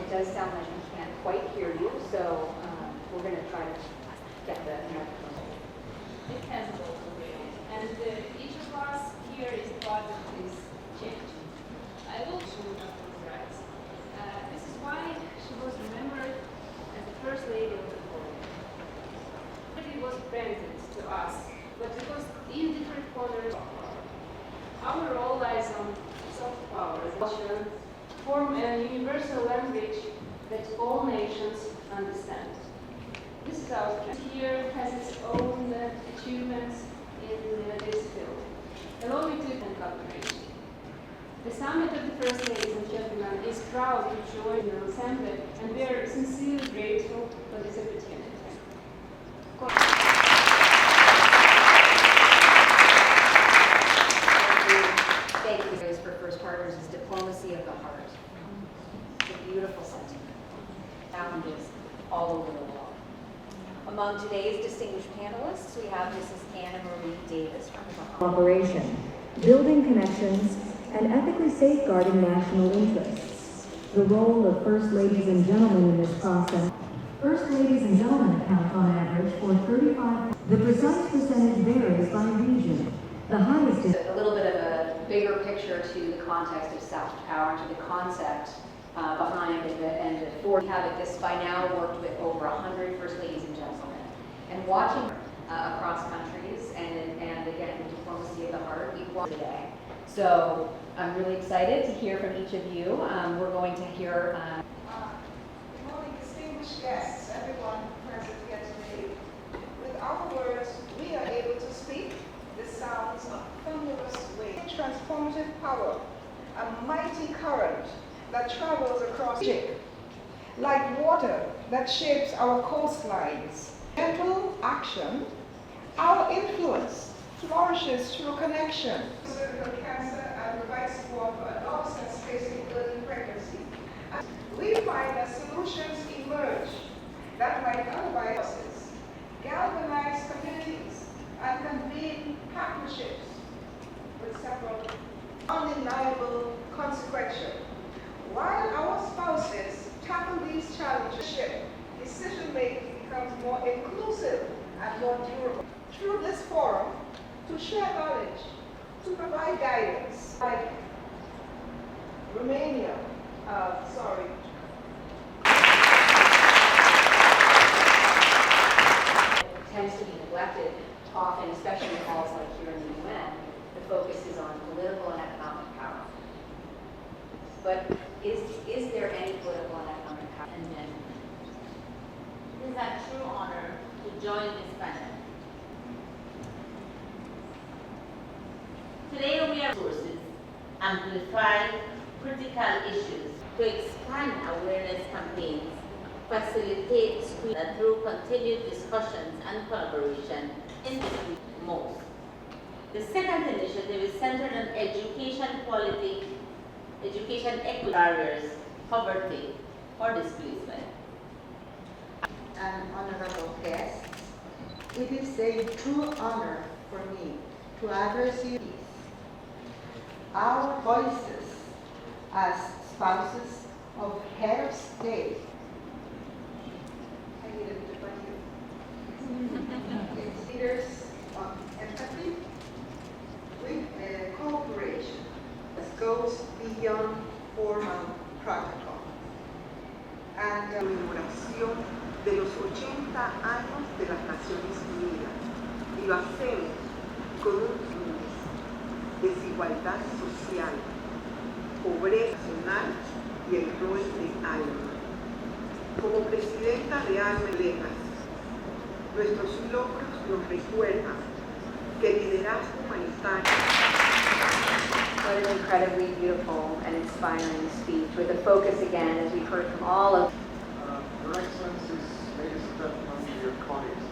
it does sound like we can't quite hear you, so we're going to try to get the microphone. It has both already, and each of us here is part of this change. I will show Dr. Rice. This is why she was remembered as the first lady of the college. It was granted to us, but because in different corners, our role lies on soft power. Culture form a universal language that all nations understand. This is our strength. Here has its own achievements in this field. Allow me to collaboration. The Summit of the First Ladies and Gentlemen is proud to join the assembly, and we are sincerely grateful for this opportunity. Thank you guys for First Partners is diplomacy of the heart. It's a beautiful sentiment. Challenges all over the world. Among today's distinguished panelists, we have Mrs. Anna Marie Davis from the Cooperation, building connections, and ethically safeguarding national interests. The role of First Ladies and Gentlemen in this process. First Ladies and Gentlemen account on average for 35. The precise percentage varies by region. The highest is a little bit of a bigger picture to the context of soft power, to the concept behind it, and we have at this by now worked with over 100 First Ladies and Gentlemen, and watching across countries, and again, the diplomacy of the heart, equal today. So I'm really excited to hear from each of you. We're going to hear. Good morning, distinguished guests, everyone present here today. With our words, we are able to speak the sounds of thunderous waves, transformative power, a mighty current that travels across Egypt, like water that shapes our coastlines. Gentle action, our influence flourishes through connection. Cervical cancer and provides support for adolescents facing early pregnancy. We find that solutions emerge that, like other viruses, galvanize communities and convene partnerships with several undeniable consequential. While our spouses tackle these challenges, decision-making becomes more inclusive and more durable. Through this forum, to share knowledge, to provide guidance, like Romania, tends to be neglected often, especially in halls like here in the UN. The focus is on political and economic power. But is there any political and economic power? And men. It is a true honor to join this panel. Today we are resources, amplify critical issues, to expand awareness campaigns, facilitate screening through continued discussions and collaboration in the most. The second initiative is centered on education quality, education equity, barriers, poverty, or displacement. And honorable guests, it is a true honor for me to address you. Our voices as spouses of head of state. I need a bit of you. Leaders of empathy with cooperation that goes beyond formal protocol. And conmemoración de los 80 años de las Naciones Unidas, y lo hacemos con un fin: desigualdad social, pobreza nacional y el rol de ALMA. Como presidenta de ALMA, nuestros logros nos recuerdan que el liderazgo humanitario. What an incredibly beautiful and inspiring speech, with a focus again, as we've heard from all of. Your Excellencies, ladies and gentlemen, dear colleagues.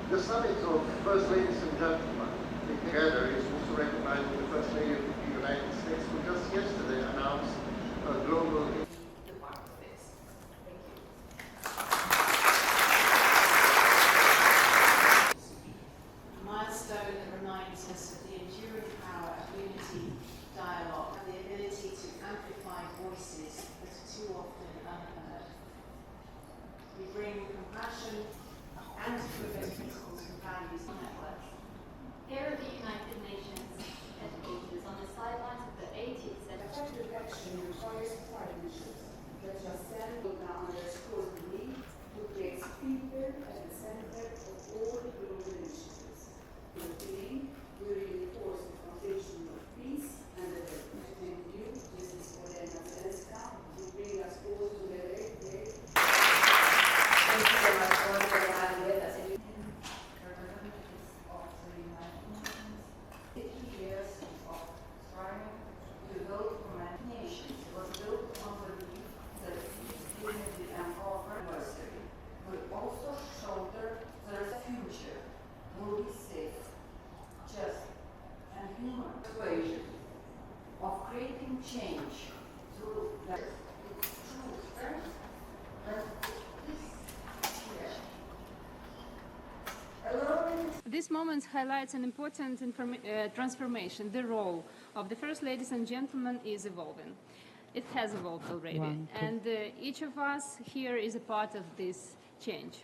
The summit of First Ladies and Gentlemen together is also recognizing the First Lady of the United States, who just yesterday announced a global milestone that reminds us of the enduring power of unity, dialogue, and the ability to amplify voices that are too often unearthed. We bring compassion and prevent principles and values on networks. Here are the United Nations headquarters on the sidelines of the 80th century. Effective action requires partnerships that SCLAN underscores the need to place people at the center of all global initiatives. Fulfilling, we reinforce the foundation of peace and development. Thank you, Mrs. Olena who bring us all together today. Thank you so much for having with us. Of the United Nations, 50 years of striving to build United Nations was built on the belief that unity and our anniversary will also shoulder the future will be safe, just, and human persuasion of creating change through that. It's true strength that this year. This moment highlights an important transformation. The role of the First Ladies and Gentlemen is evolving. It has evolved already, and each of us here is a part of this change.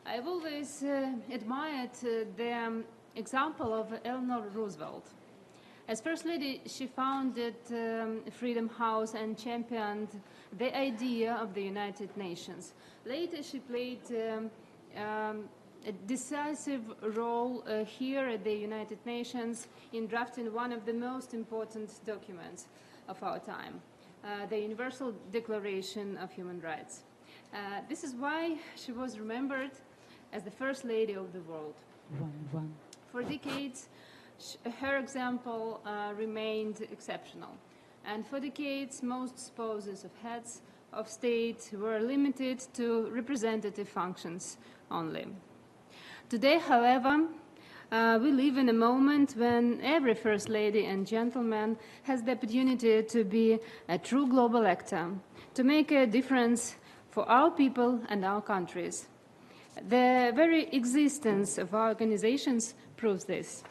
I've always admired the example of Eleanor Roosevelt. As First Lady, she founded Freedom House and championed the idea of the United Nations. Later, she played a decisive role here at the United Nations in drafting one of the most important documents of our time, the Universal Declaration of Human Rights. This is why she was remembered as the First Lady of the world. For decades, her example remained exceptional. And for decades, most spouses of heads of state were limited to representative functions only. Today, however, we live in a moment when every First Lady and Gentleman has the opportunity to be a true global actor, to make a difference for our people and our countries. The very existence of our organizations proves this.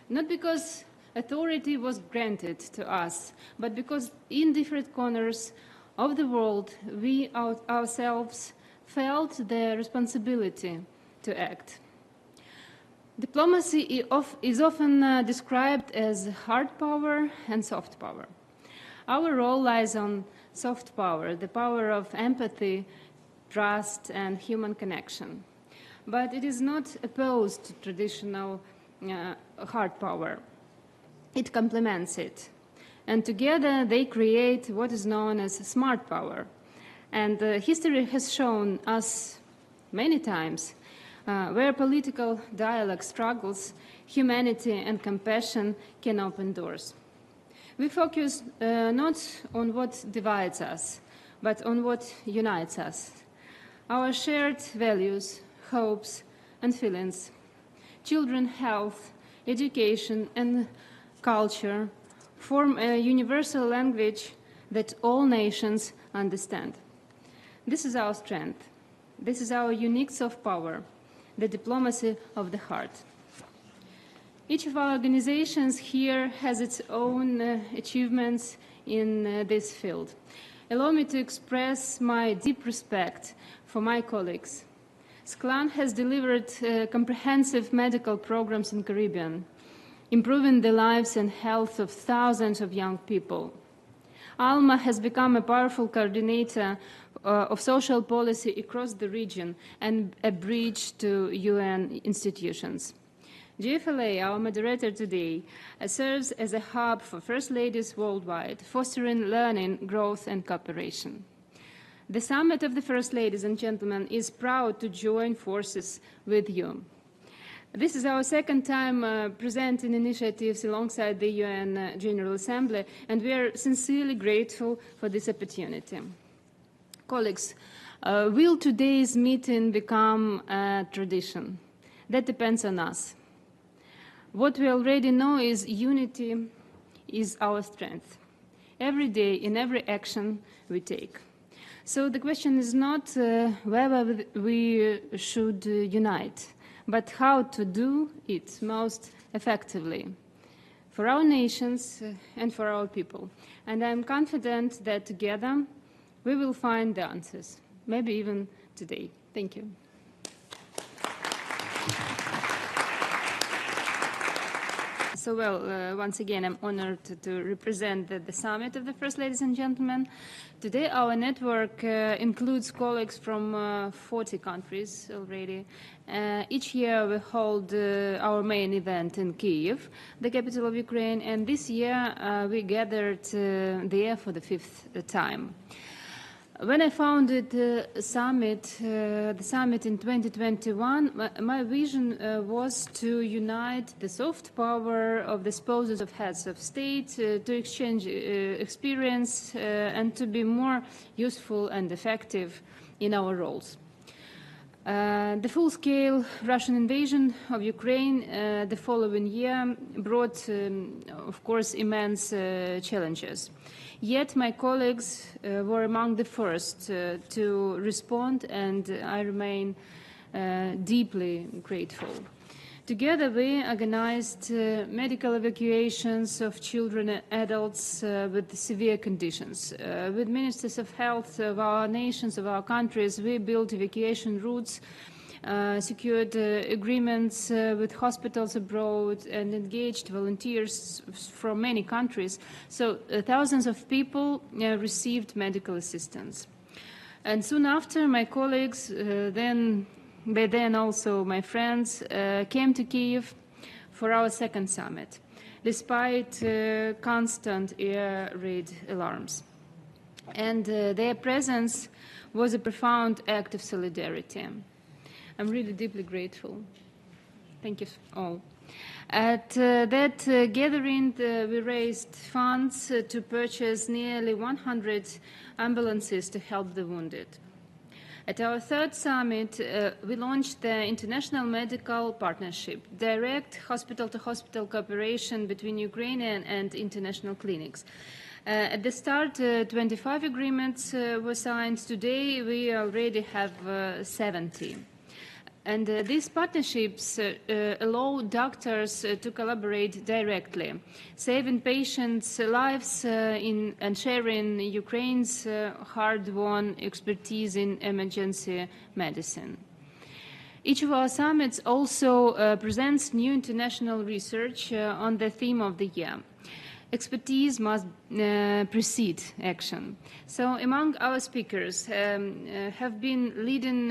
Not because authority was granted to us, but because in different corners of the world, we ourselves felt the responsibility to act. Diplomacy is often described as hard power and soft power. Our role lies on soft power, the power of empathy, trust, and human connection. But it is not opposed to traditional hard power. It complements it. And together they create what is known as smart power. And history has shown us many times where political dialogue struggles, humanity and compassion can open doors. We focus not on what divides us, but on what unites us. Our shared values, hopes, and feelings, children, health, education, and culture form a universal language that all nations understand. This is our strength. This is our unique soft power, the diplomacy of the heart. Each of our organizations here has its own achievements in this field. Allow me to express my deep respect for my colleagues. SCLAN has delivered comprehensive medical programs in Caribbean, improving the lives and health of thousands of young people. ALMA has become a powerful coordinator of social policy across the region and a bridge to UN institutions. GFLA, our moderator today, serves as a hub for First Ladies worldwide, fostering learning, growth, and cooperation. The Summit of the First Ladies and Gentlemen is proud to join forces with you. This is our second time presenting initiatives alongside the UN General Assembly, and we are sincerely grateful for this opportunity. Colleagues, will today's meeting become a tradition? That depends on us. What we already know is unity is our strength. Every day, in every action we take. So the question is not whether we should unite, but how to do it most effectively for our nations and for our people. And I'm confident that together we will find the answers, maybe even today. Thank you. So, well, once again, I'm honored to represent the summit of the First Ladies and Gentlemen. Today, our network includes colleagues from 40 countries already. Each year, we hold our main event in Kyiv, the capital of Ukraine, and this year, we gathered there for the 5th time. When I founded the summit in 2021, my vision was to unite the soft power of the spouses of heads of state, to exchange experience, and to be more useful and effective in our roles. The full-scale Russian invasion of Ukraine the following year brought, of course, immense challenges. Yet my colleagues were among the first to respond, and I remain deeply grateful. Together, we organized medical evacuations of children and adults with severe conditions. With ministers of health of our nations, of our countries, we built evacuation routes, secured agreements with hospitals abroad, and engaged volunteers from many countries. So thousands of people received medical assistance. And soon after, my colleagues, by then also my friends, came to Kyiv for our second summit, despite constant air raid alarms. And their presence was a profound act of solidarity. I'm really deeply grateful. Thank you all. At that gathering, we raised funds to purchase nearly 100 ambulances to help the wounded. At our third summit, we launched the International Medical Partnership, direct hospital-to-hospital cooperation between Ukrainian and international clinics. At the start, 25 agreements were signed. Today, we already have 70. And these partnerships allow doctors to collaborate directly, saving patients' lives and sharing Ukraine's hard-won expertise in emergency medicine. Each of our summits also presents new international research on the theme of the year. Expertise must precede action. So among our speakers have been leading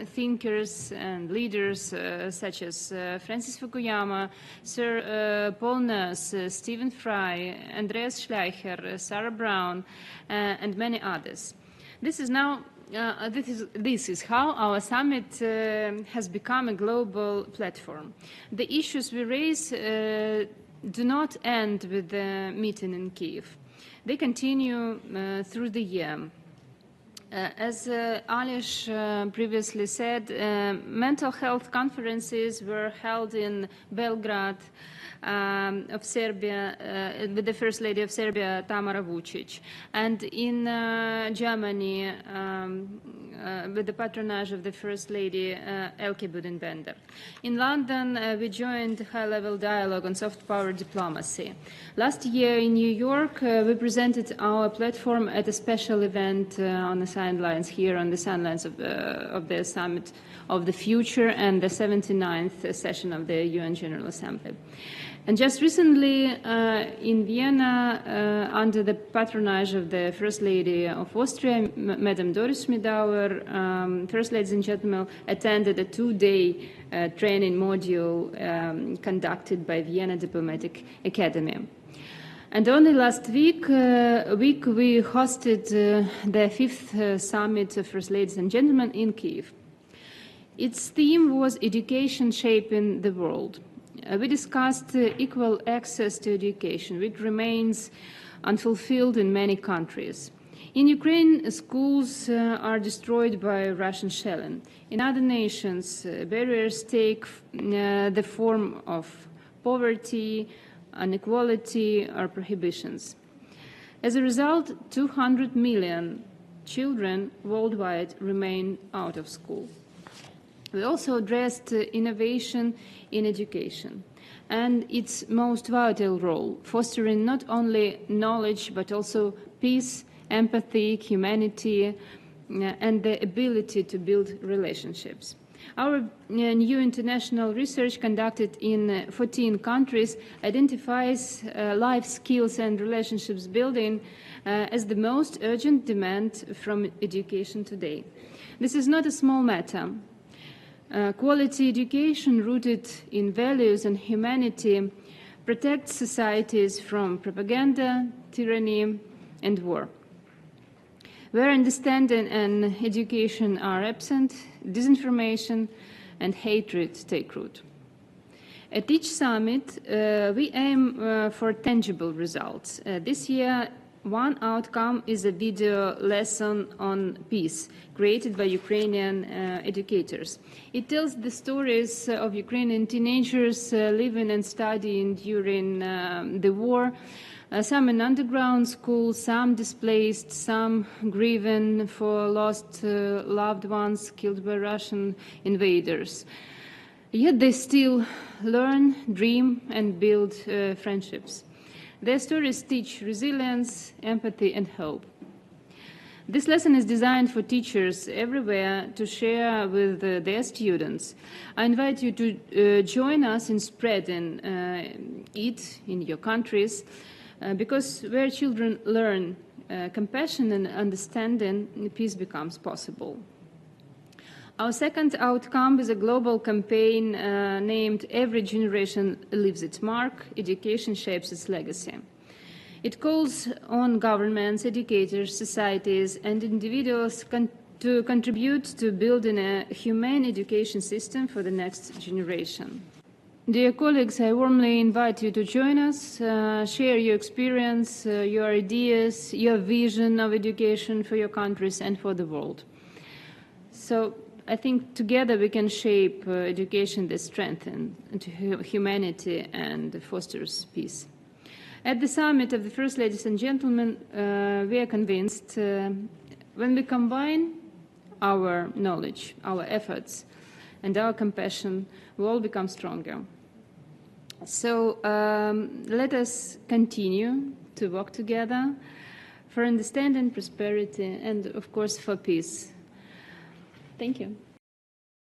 thinkers and leaders such as Francis Fukuyama, Sir Paul Nurse, Stephen Fry, Andreas Schleicher, Sarah Brown, and many others. This is how our summit has become a global platform. The issues we raise do not end with the meeting in Kyiv. They continue through the year. As Alish previously said, mental health conferences were held in Belgrade of Serbia with the First Lady of Serbia, Tamara Vučić, and in Germany with the patronage of the First Lady, Elke Budenbender. In London, we joined high-level dialogue on soft power diplomacy. Last year in New York, we presented our platform at a special event on the sidelines here, on the sidelines of the Summit of the Future and the 79th session of the UN General Assembly. And just recently in Vienna, under the patronage of the First Lady of Austria, Madame Doris Schmidauer, First Ladies and Gentlemen, attended a two-day training module conducted by Vienna Diplomatic Academy. And only last week we hosted the 5th Summit of First Ladies and Gentlemen in Kyiv. Its theme was Education Shaping the World. We discussed equal access to education, which remains unfulfilled in many countries. In Ukraine, schools are destroyed by Russian shelling. In other nations, barriers take the form of poverty, inequality, or prohibitions. As a result, 200 million children worldwide remain out of school. We also addressed innovation in education and its most vital role, fostering not only knowledge but also peace empathy, humanity, and the ability to build relationships. Our new international research conducted in 14 countries identifies life skills and relationships building as the most urgent demand from education today. This is not a small matter. Quality education rooted in values and humanity protects societies from propaganda, tyranny, and war. Where understanding and education are absent, disinformation and hatred take root. At each summit, we aim for tangible results. This year, one outcome is a video lesson on peace created by Ukrainian educators. It tells the stories of Ukrainian teenagers living and studying during the war, some in underground schools, some displaced, some grieving for lost loved ones killed by Russian invaders. Yet they still learn, dream, and build friendships. Their stories teach resilience, empathy, and hope. This lesson is designed for teachers everywhere to share with their students. I invite you to join us in spreading it in your countries, because where children learn compassion and understanding, peace becomes possible. Our second outcome is a global campaign named "Every Generation Leaves Its Mark, Education Shapes Its Legacy." It calls on governments, educators, societies, and individuals to contribute to building a humane education system for the next generation. Dear colleagues, I warmly invite you to join us, share your experience, your ideas, your vision of education for your countries and for the world. So I think together we can shape education that strengthens humanity and fosters peace. At the summit of the First Ladies and Gentlemen, we are convinced when we combine our knowledge, our efforts, and our compassion, we all become stronger. So let us continue to work together for understanding, prosperity, and of course for peace. Thank you.